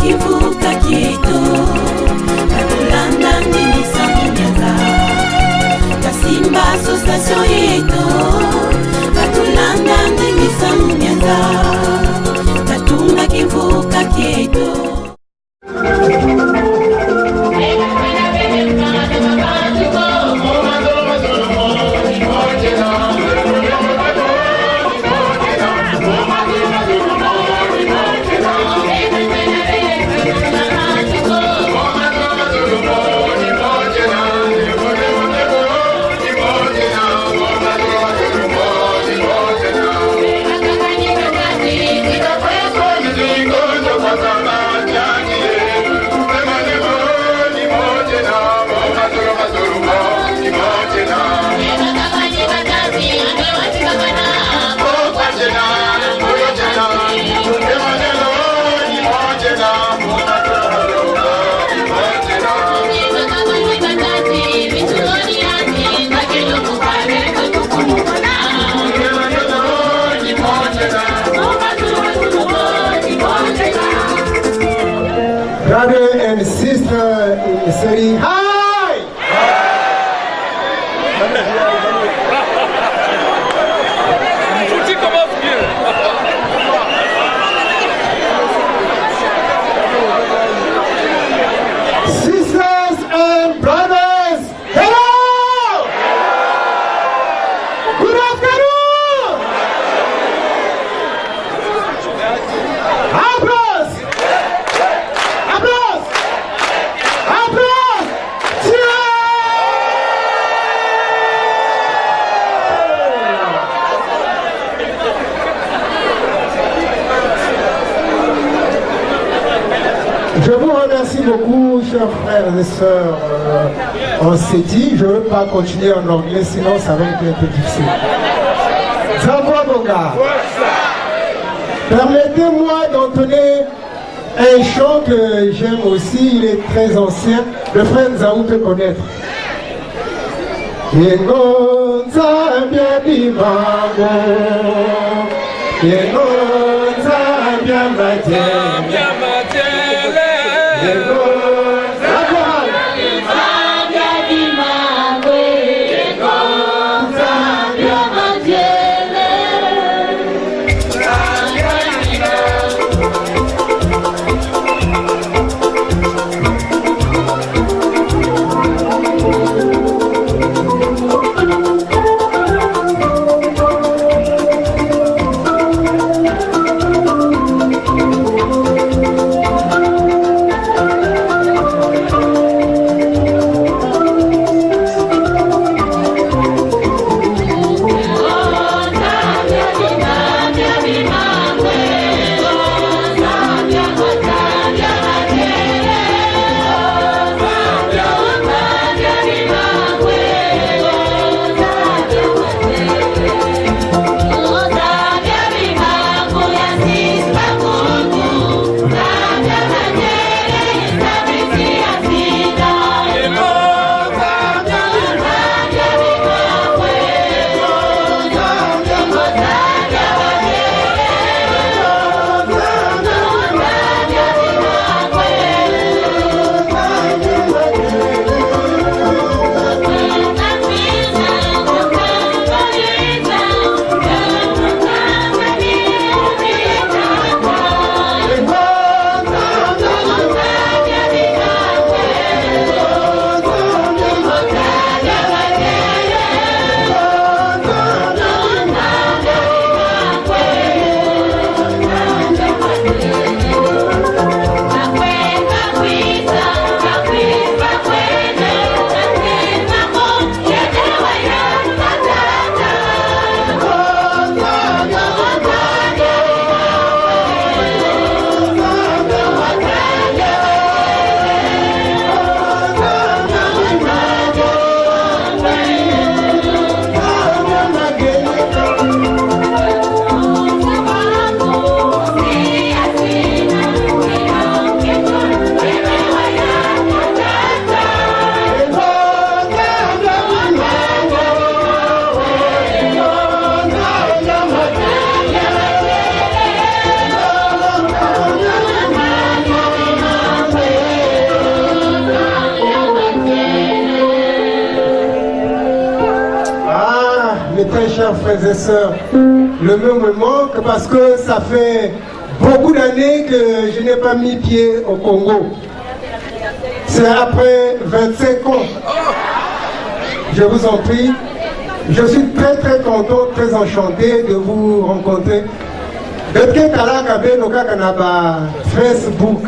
kivuka kieto katulanda ndimisa munyaza kasimba association yeto katulanda ndimisa munyaza katunga kivuka kieto. Brother and sister in the city, hi! Sisters and brothers, hello! Good afternoon! Applause! Applause! Applause! Je vous remercie beaucoup, chers frères et sœurs. On s'est dit, je ne veux pas continuer en anglais, sinon ça va être un peu difficile. Permettez-moi d'entonner un chant que j'aime aussi, il est très ancien, le frère Nzaou peut connaître. Yengo Nzambia Bimango, Yengo Nzambia Matele, Yengo chers frères et sœurs, le mot me manque parce que ça fait beaucoup d'années que je n'ai pas mis pied au Congo. C'est après 25 ans. Je vous en prie. Je suis très très content, très enchanté de vous rencontrer. Depuis Facebook.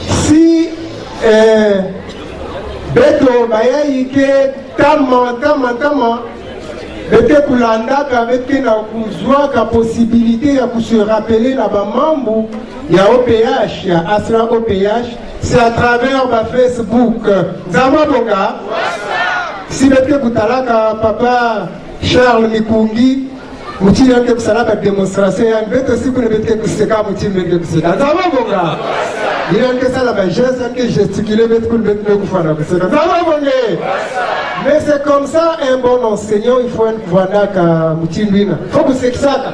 Si Beto Bayaïke Tama Bete Kulanda avec la possibilité de se rappeler là-bas membre, il y a OPH, il y a Asra OPH, c'est à travers Facebook. Zama Bonga, si Bete Kutalaka, papa Charles Mikungi, Mouti yanke kusala ba démonstration yanke beto siku ne bete kuseka mouti meke kuseka zama bonga yanke sala ba geste yanke gesticuler beto kul beto kufana kuseka zama bonge. Mais c'est comme ça un bon enseignant, il faut un kufana ka mouti ndwina faut kusekisaka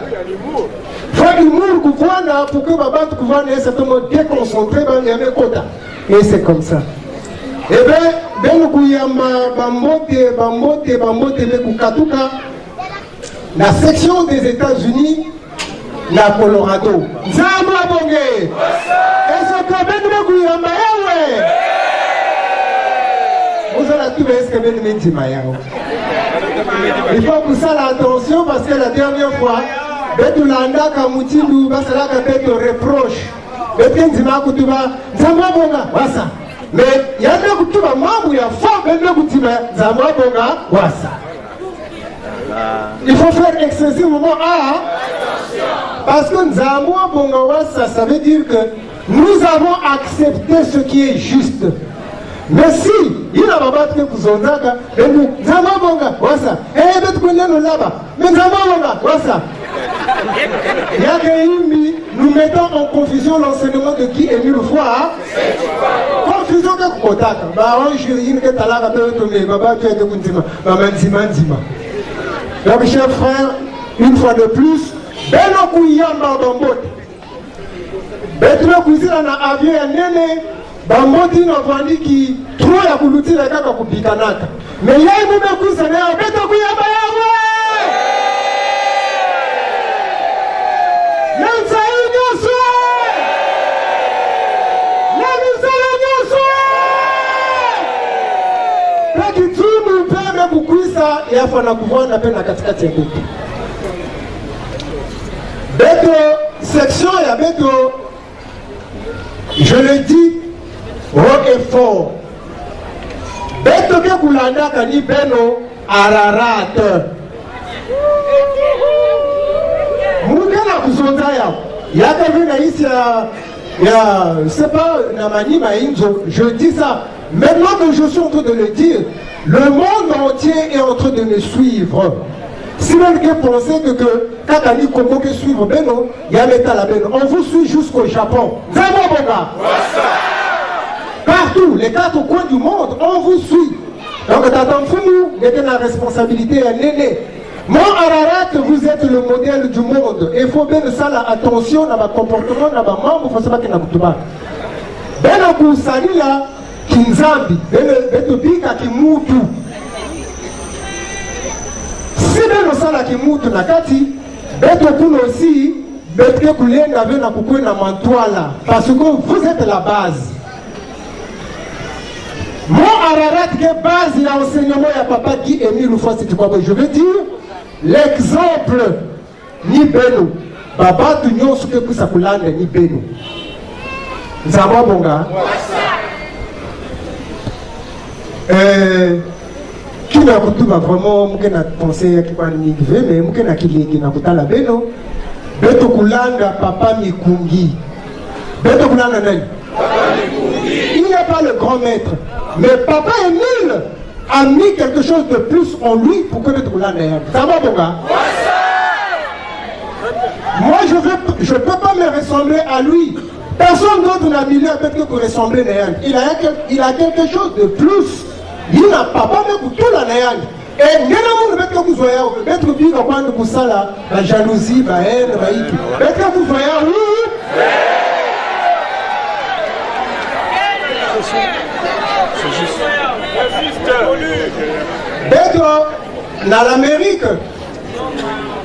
faut humour kufana pour que baba kufana est certainement déconcentré ba yame kota et c'est comme ça. Et ben kuyama bambote be kukatuka la section des États-Unis, la Colorado. Zama Bonge. Est-ce que Ben Gouyamba ouais? Vous allez tout est-ce que Ben Mendimayao. Il faut que ça l'attention parce que la dernière fois, Betulanda Kamutilu, Basala Kabeto reproche. Betendima Kutuba, Zama Bonga, Wassa. Mais il y a un Kutuba membre, il y a fort Ben Kutuba, Zama Bonga, Wassa. Il faut faire excessivement parce que Nzamwa Bongawa, ça veut dire que nous avons accepté ce qui est juste. Mais si il a pas de Kuzonaka, Nzamwa Bonga, Wassa, et Betkuneno là-bas, mais Nzamwa Bonga, Wassa. Nous mettons en confusion l'enseignement de qui est mieux foi. Confusion que Kotaka. Bah, on jury que Talaka peut tomber, Baba, tu es de Kuntima, Maman Dima. Donc, chers frères, une fois de plus, Beno Kouyamba Bambote. Betro Kouzila na avion ya nene, Bamboti na vandi ki trop ya kuluti la kaka kupikanaka. Mais yai mime Kouzila na Betro Kouyamba yawe! Yansa Inyoso! Yansa Inyoso! Peki tumu peme kukwisa yafa na kuvanda pena katikati ya buku. Beto, section ya Beto, je le dis haut et fort. Beto ke kulanda kani Beno Ararat. Mukana kuzonda ya kavina ici ya c'est pas na manima inzo, je dis ça. Maintenant que je suis en train de le dire, le monde entier est en train de me suivre. Si vous pensez que Kakani Koko que suivre Beno, il y a la Beno. On vous suit jusqu'au Japon. Partout, les 4 coins du monde, on vous suit. Donc, nous mettez la responsabilité à Néné. Mon Ararat, vous êtes le modèle du monde. Il faut bien ça, la attention dans votre comportement, dans votre membre, il faut savoir qu'il y a un Beno Koussani là, Kinzambi, Beno Bika Kimutu. Si Beno Sala Kimutu Nakati, Beto Kuno aussi, Beto Koulen avait na Koukou na Mantoala. Parce que vous êtes la base. Mon Ararat qui est base, il y a enseignement, il y a papa Guy Émile Oufossi, tu crois que je veux dire, l'exemple, ni Beno, Baba Tunyon, ce que vous savez, ni Beno. Zama Bonga. Qui n'a pas vraiment pensé qu'il va n'y mais il n'a pas la Beno. Beto Kulanda, papa Mikungi. Beto Kulanda, il n'y a pas le grand maître. Mais papa Émile a mis quelque chose de plus en lui pour que Beto Kulanda ait. Ça va, Bonga? Moi, je ne peux pas me ressembler à lui. Personne d'autre n'a mis à Beto pour ressembler à lui. Il a quelque chose de plus. Il n'a pas même pour tout la néant. Et il y a un peu de vous mettre bien quand vous ça la jalousie, la haine, la haine. Mettre vous voyez, oui. dans l'Amérique.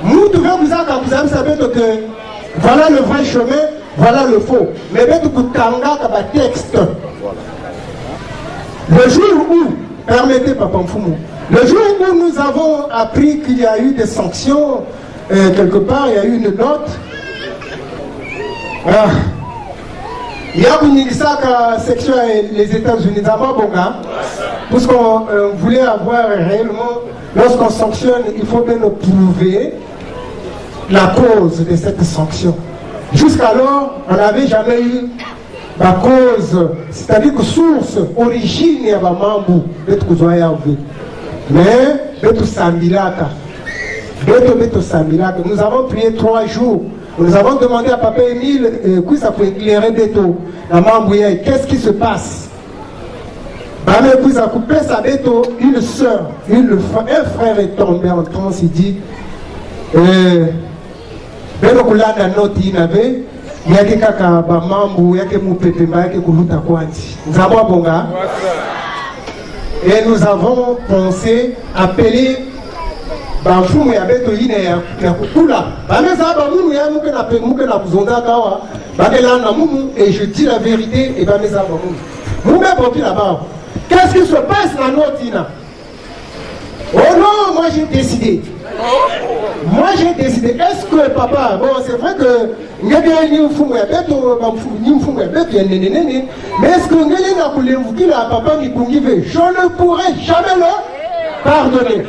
Nous devons vous savez que voilà le vrai chemin, voilà le faux. Mais vous avez texte. Le jour où, permettez Papa Mfumu, le jour où nous avons appris qu'il y a eu des sanctions, quelque part, il y a eu une note. Il y a une section les États-Unis, parce qu'on voulait avoir réellement, lorsqu'on sanctionne, il faut bien nous prouver la cause de cette sanction. Jusqu'alors, on n'avait jamais eu la cause, c'est-à-dire que source, origine, il y a un mambo, mais nous avons prié 3 jours. Nous avons demandé à Papa Émile, ça peut éclairer des taux. Qu'est-ce qui se passe? Une soeur, un frère est tombé en transe, il dit, il y a des kaka bamambu, il y a des moupepemba, il y a des kuluta kwanti. Et nous avons pensé appeler Banfumu ya beto ine ya kukula. Bameza bamumu ya muke na kuzonda kawa. Bakelana mumu et je dis la vérité et bameza bamumu. Mume popi là-bas. Qu'est-ce qui se passe dans notre île? Oh non, moi j'ai décidé. Moi j'ai décidé. Est-ce que papa, bon c'est vrai que mais est-ce que papa je ne pourrai jamais le pardonner.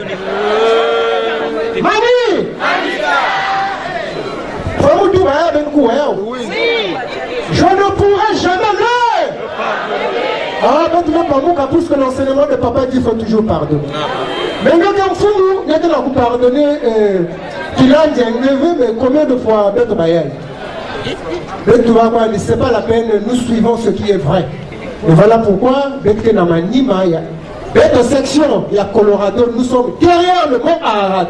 Mani! Je ne pourrai jamais le pardonner. Ah, parce que l'enseignement de papa dit qu'il faut toujours pardonner. Mais nous, il y a de pardonner qu'il a dit mais combien de fois Beto Bayal? C'est pas la peine, nous suivons ce qui est vrai. Et voilà pourquoi, Beto Namanima, Beto section, il y a Colorado, nous sommes derrière le mont Ararat.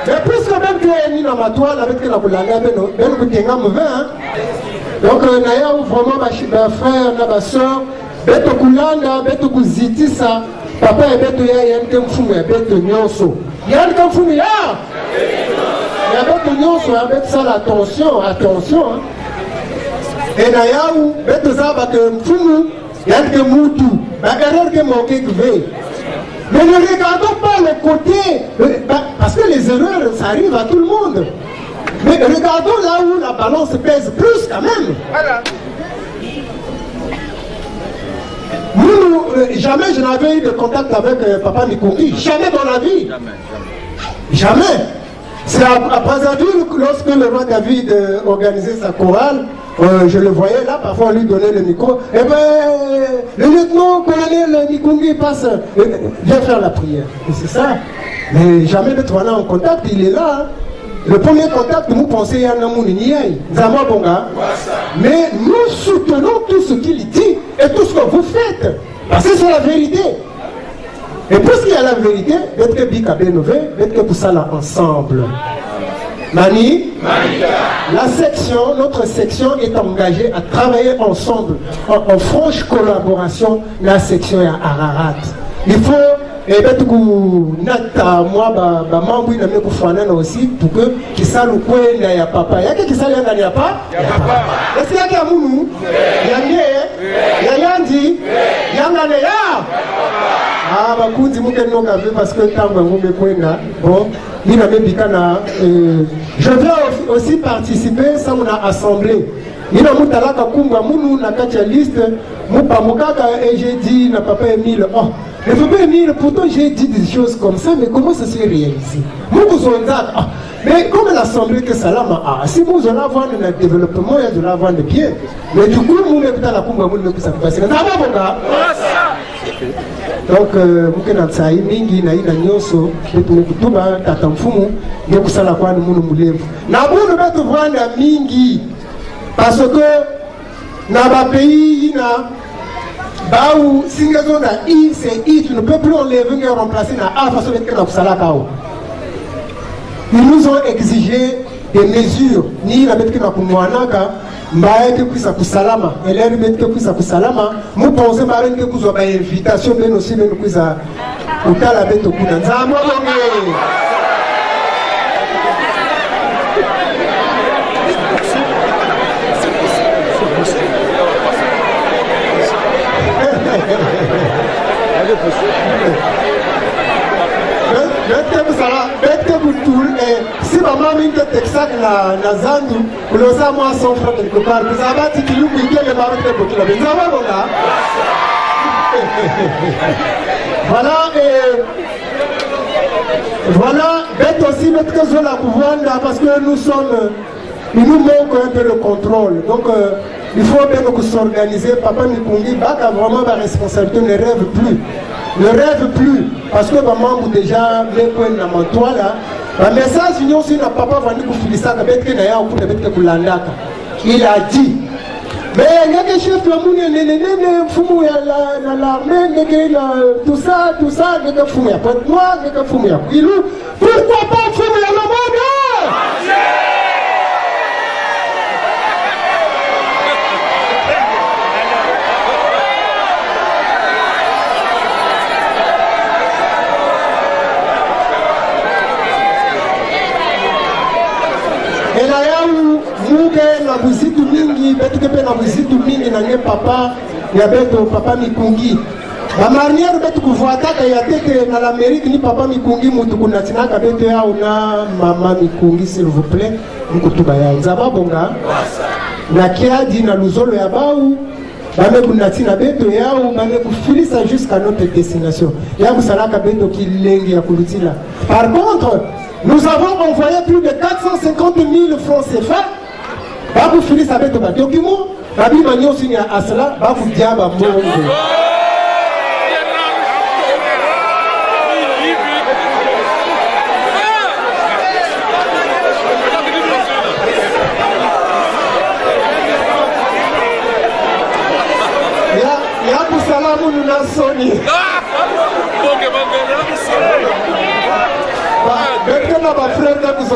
Mais puisque même que nous sommes à toile avec la boulanga, donc naya vraiment ma frère, ma soeur, Beto Kulanda, Beto Kuzitisa, papa et Beto ya yankem fumu ya Beto Nyonso. Yankem fumu ya. Ya Beto Nyonso ya Beto ça attention, attention. Et naya ou Beto Zaba que fumu yankem mutu, bagarre que manqué que veille. Mais ne regardons pas le côté, parce que les erreurs, ça arrive à tout le monde. Mais regardons là où la balance pèse plus quand même. Voilà. Jamais je n'avais eu de contact avec Papa Mikongi. Jamais dans la vie. Jamais. C'est à Brazzaville, lorsque le roi David organisait sa chorale, je le voyais là, parfois on lui donnait le micro. Eh bien, le lieutenant-colonel Mikongi passe, viens faire la prière. Et c'est ça. Mais jamais d'être en contact, il est là. Hein. Le premier contact, nous pensons qu'il y a un amour, mais nous soutenons tout ce qu'il dit et tout ce que vous faites. Parce que c'est la vérité. Et puisqu'il y a la vérité, d'être que Bikabénové, d'être que tout ça là ensemble. Mani, la section, notre section est engagée à travailler ensemble, en franche collaboration, la section à Ararat. Il faut, et bien, moi, maman, il a aussi, pour que qui ça le coin, il y a papa. Il y a qui ça, il y a pas? Est-ce qu'il y a qui a Mounou? Il y a Yé, il y a Yandi, il y a Nanéa. Ah, bah, coup, dis-moi qu'elle n'a pas parce que tant que vous me prenez là, bon, il n'a même pas. Je vais aussi participer, ça, on a assemblé. Il a moutalaka kumba mounou na katia liste, moupa moukaka et j'ai dit na papa Émile, oh, le papa Émile, pourtant j'ai dit des choses comme ça, mais comment ça s'est réalisé? Mais comme l'assemblée que ça là, si vous en avez un développement, il y a de l'avant de bien. Mais du coup, vous mettez la kumba mounou que ça peut passer. Donc, vous avez ça, mingi na ina nyoso, betu kutuba tatamfumu, ndio kusala kwa munu mulevu. Na bunu betu vanda mingi. Parce que dans le pays, où si I, c'est I, tu ne peux plus enlever et remplacer dans A façon d'être dans le salakao. Ils nous ont exigé des mesures. Ni la mettre dans le Mouanaka, mais que ça pour salama. Et là, mettre que ça pour salama. Nous pensons que vous avez une invitation, mais aussi que utala beto kuna nzambo bonge. Si maman m'a dit Texac na Zandu, vous le savez, moi, son frère quelque part, vous avez dit qu'il y a le mari de Bokila. Vous avez bon là. Voilà, bête aussi, bête que je la pouvoir parce que il nous manque un peu le contrôle. Donc, il faut bien que s'organiser. Papa Mikungi, Baka vraiment ma responsabilité, ne rêve plus. Ne rêve plus. Parce que maman, déjà, les points dans mon toit là. Le message, si n'a papa vendu pour finir ça, il a dit. Mais il y a des chefs, tout ça, pourquoi pas fumer à la na buzitu mingi betu kepe na buzitu mingi na nge papa ya beto papa Mikungi ba marnière betu kufuataka ya teke na l'Amérique ni papa Mikungi mutu kunatinaka beto ya una mama Mikungi s'il vous plaît mkutuba ya nzaba bonga na kiadi na luzolo ya bau bame kunatina beto yao bame kufilisa jusqu'à notre destination ya kusalaka beto kilengi ya kulutila. Par contre, nous avons envoyé plus de 450 000 francs CFA. Babu Fili avec un document, Babi Magnon signe à cela, Babu Diaba Mongo. Yabu Salamu Nunasoni. Maintenant, ma frère, nous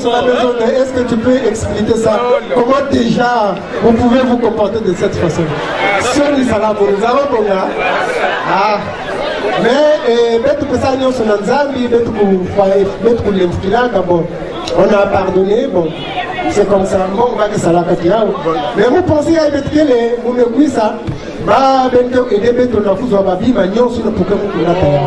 en anglais, est-ce que tu peux expliquer ça? Comment déjà vous pouvez vous comporter de cette façon? Soni Salamu, nous avons bon gars. Ah. Mais, on a pardonné, bon. C'est comme ça, bon, on va que ça l'a fait. Mais vous pensez à être que les moumekouis ça, bah, ben que aider beto na fuzo babi manyon sur le Pokémon qu'on a fait.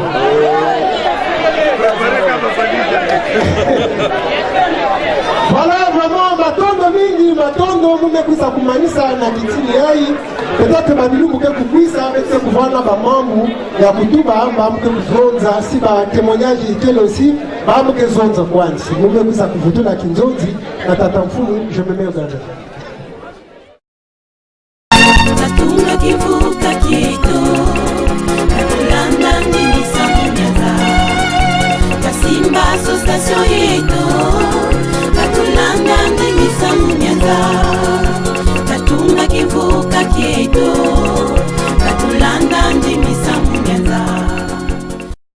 Voilà, vraiment, matondo mingi, matondo moumekouis ça kumanisa na kitini yai. Peut-être babilu mouke kukwisa avec ce pouvoir là, mamamou, ya kutuba, mamouke kuzonza, si ba témoignage itel aussi, mamouke zonza kwanzi. Moumekouis ça kuvutu la kinzonzi, na tatamfumu, je me mets au garde. Natunga kivuka kitu, nakulanda ndimi sangu nyaza. Kasimba so station yetu.